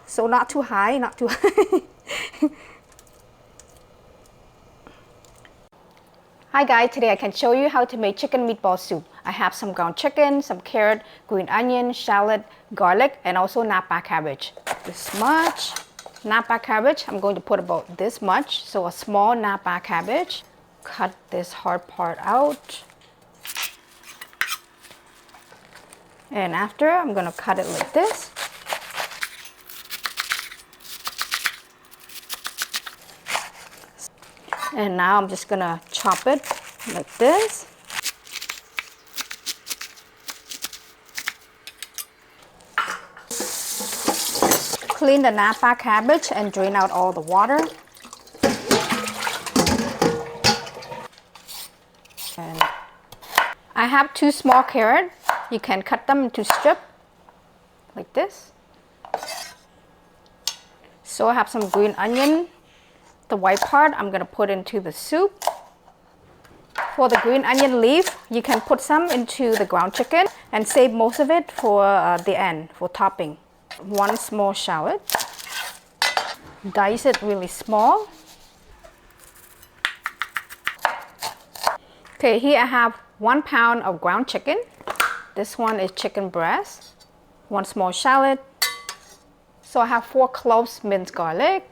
So not too high, not too high. Hi guys, today I can show you how to make chicken meatball soup. I have some ground chicken, some carrot, green onion, shallot, garlic, and also napa cabbage. This much. Napa cabbage, I'm going to put about this much. So a small napa cabbage. Cut this hard part out. And after, I'm going to cut it like this. And now I'm just going to chop it like this. Clean the napa cabbage and drain out all the water. And I have 2 small carrots. You can cut them into strips like this. So I have some green onion. The white part I'm going to put into the soup. For the green onion leaf, you can put some into the ground chicken and save most of it for the end, for topping. 1 small shallot. Dice it really small. Okay, here I have 1 pound of ground chicken. This one is chicken breast. 1 small shallot. So I have 4 cloves minced garlic.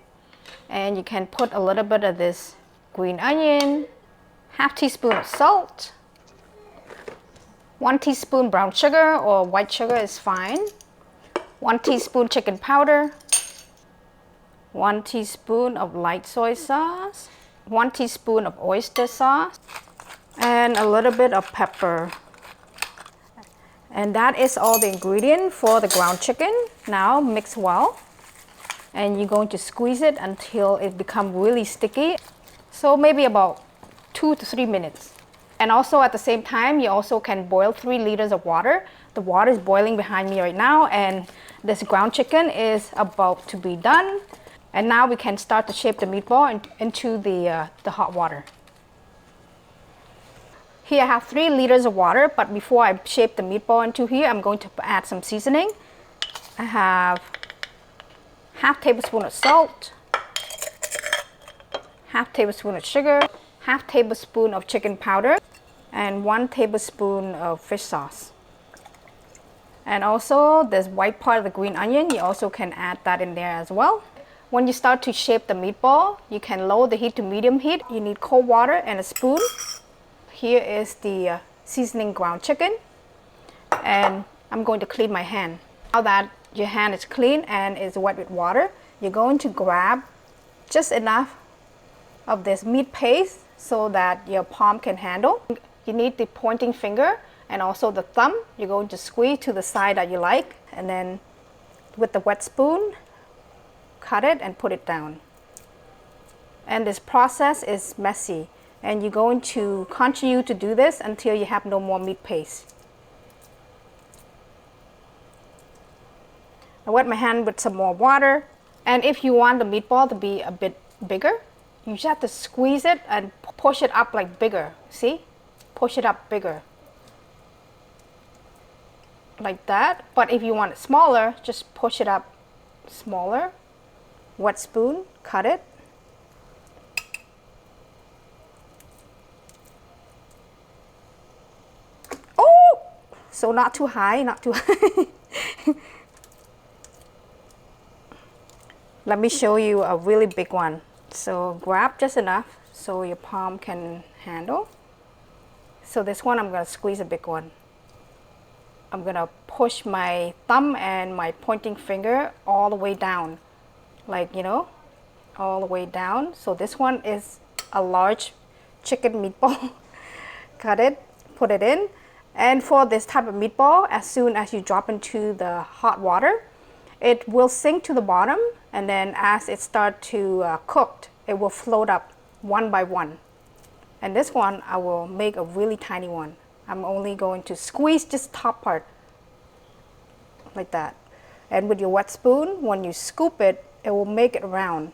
And you can put a little bit of this green onion, ½ teaspoon of salt, 1 teaspoon brown sugar or white sugar is fine, 1 teaspoon chicken powder, 1 teaspoon of light soy sauce, 1 teaspoon of oyster sauce, and a little bit of pepper. And that is all the ingredient for the ground chicken. Now mix well. And you're going to squeeze it until it becomes really sticky. So maybe about 2 to 3 minutes. And also at the same time, you also can boil 3 liters of water. The water is boiling behind me right now, and this ground chicken is about to be done. And now we can start to shape the meatball into the hot water. Here I have 3 liters of water, but before I shape the meatball into here, I'm going to add some seasoning. I have ½ tablespoon of salt, ½ tablespoon of sugar, ½ tablespoon of chicken powder, and 1 tablespoon of fish sauce. And also this white part of the green onion, you also can add that in there as well. When you start to shape the meatball, you can lower the heat to medium heat. You need cold water and a spoon. Here is the seasoning ground chicken, and I'm going to clean my hand. Now that your hand is clean and is wet with water, you're going to grab just enough of this meat paste so that your palm can handle. You need the pointing finger and also the thumb. You're going to squeeze to the side that you like, and then with the wet spoon, cut it and put it down. And this process is messy, and you're going to continue to do this until you have no more meat paste. I wet my hand with some more water, and if you want the meatball to be a bit bigger, you just have to squeeze it and push it up like bigger. See? Push it up bigger. Like that. But if you want it smaller, just push it up smaller. Wet spoon, cut it. Oh! So not too high, not too high. Let me show you a really big one. So grab just enough so your palm can handle. So this one I'm going to squeeze a big one. I'm going to push my thumb and my pointing finger all the way down. Like, you know, all the way down. So this one is a large chicken meatball. Cut it, put it in. And for this type of meatball, as soon as you drop into the hot water, it will sink to the bottom, and then as it starts to cook, it will float up one by one. And this one, I will make a really tiny one. I'm only going to squeeze just top part, like that. And with your wet spoon, when you scoop it, it will make it round.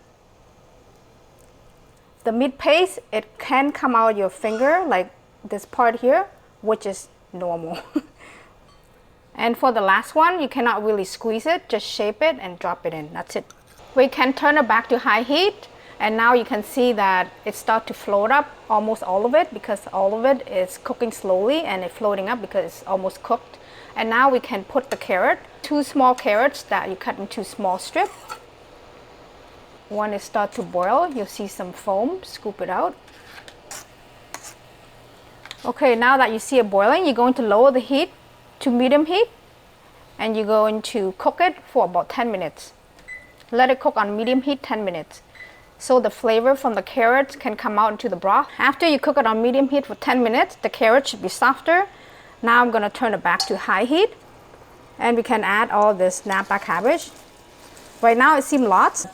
The meat paste, it can come out of your finger, like this part here, which is normal. And for the last one, you cannot really squeeze it, just shape it and drop it in. That's it. We can turn it back to high heat, and now you can see that it starts to float up, almost all of it, because all of it is cooking slowly and it's floating up because it's almost cooked. And now we can put the carrot, 2 small carrots that you cut into small strips. When it starts to boil, you'll see some foam, scoop it out. Okay, now that you see it boiling, you're going to lower the heat to medium heat, and you're going to cook it for about 10 minutes. Let it cook on medium heat 10 minutes. So the flavor from the carrots can come out into the broth. After you cook it on medium heat for 10 minutes, the carrot should be softer. Now I'm going to turn it back to high heat, and we can add all this napa cabbage. Right now it seems lots.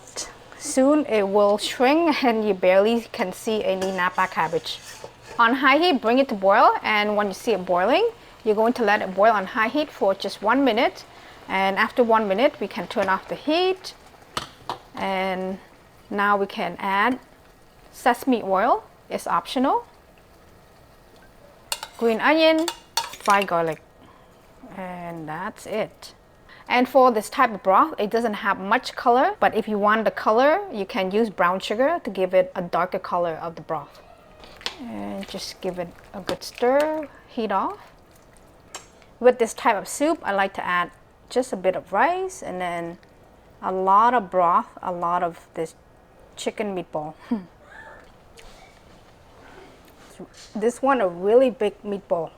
Soon it will shrink and you barely can see any napa cabbage. On high heat, bring it to boil, and when you see it boiling, you're going to let it boil on high heat for just 1 minute. And after 1 minute, we can turn off the heat. And now we can add sesame oil. It's optional. Green onion, fried garlic, and that's it. And for this type of broth, it doesn't have much color, but if you want the color, you can use brown sugar to give it a darker color of the broth. And just give it a good stir, heat off. With this type of soup, I like to add just a bit of rice and then a lot of broth, a lot of this chicken meatball. This one a really big meatball.